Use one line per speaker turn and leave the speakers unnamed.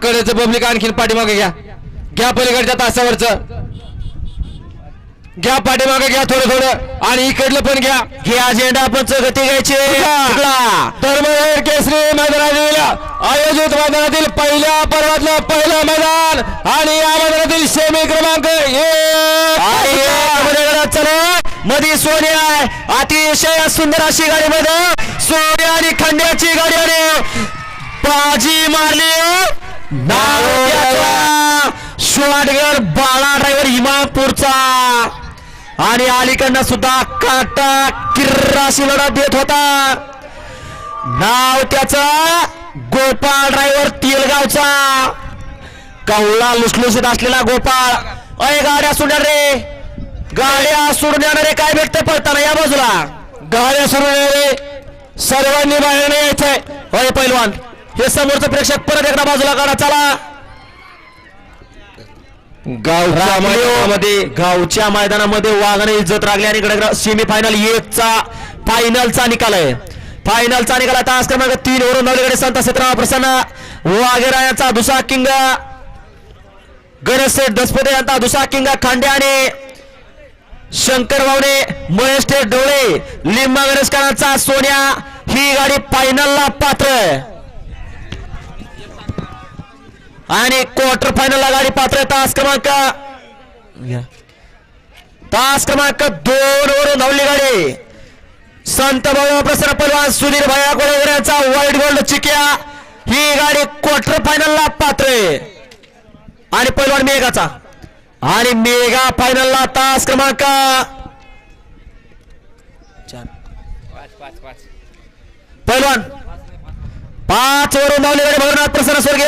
कडेचं public आणखीन पाठीमागे घ्या, घ्या पलीकडच्या तासावरचं घ्या, पाठीमागे घ्या थोडं थोडं आणि इकडलं पण घ्या.
घ्या झेंडा पंच गती घ्यायची.
धर्मवीर केसरी मैदानातील आयोजित मैदानातील पहिल्या पर्वातलं पहिलं मैदान आणि या मैदानातील सेमी क्रमांक 1
चला मध्ये सोन्या आहे, अतिशय सुंदर अशी गाडी मध्ये सोन्या आणि खंड्याची गाडी आणि बाजी मारली. शिवाडगर बाळा ड्रायव्हर इमामपूरचा आणि अलीकडनं सुद्धा काटा किर्राशी लढत देत होता. नाव त्याचा गोपाळ ड्रायव्हर तेलगावचा. कवळा लुसलुसीत असलेला गोपाळ. अय गाड्या सोडणार रे, गाड्या सोडून येणारे काय भेटते पळताना या बाजूला.
गाड्या सोडून येणारे सर्वांनी बाहेर यायचंय.
होय पैलवान, हे समोरचं प्रेक्षक परत एकदा बाजूला काढा. चला गावच्या मैदानामध्ये वाघाने इज्जत राखली आणि इकडे सेमी फायनल 1चा फायनलचा निकाल आहे. फायनलचा निकाल आहे. तास क्रमांक 3 वरून नवलेकडे संत सीताराम प्रसन्न वाघेरा यांचा दुसरा किंग, गणेश शेठ दसपते यांचा दुसरा किंग खांडे आणि शंकर भावने महेश टेक डोळे लिंबा गणेशकरांचा सोन्या ही गाडी फायनलला पात्र आहे आणि क्वार्टर फायनलला गाडी पात्र. तास क्रमांक 2 वरून धावली गाडी. संत भाऊ प्रसन्न पहलवान सुधीर भैया कोळेकर यांचा व्हाईट गोल्ड चिक्या ही गाडी क्वार्टर फायनलला पात्र आहे आणि पहलवान मेघाचा आणि मेगा फायनलला तास क्रमांक 4 पहलवान 5 वरून धावली गाडी भरनाथ प्रसन्न स्वर्गीय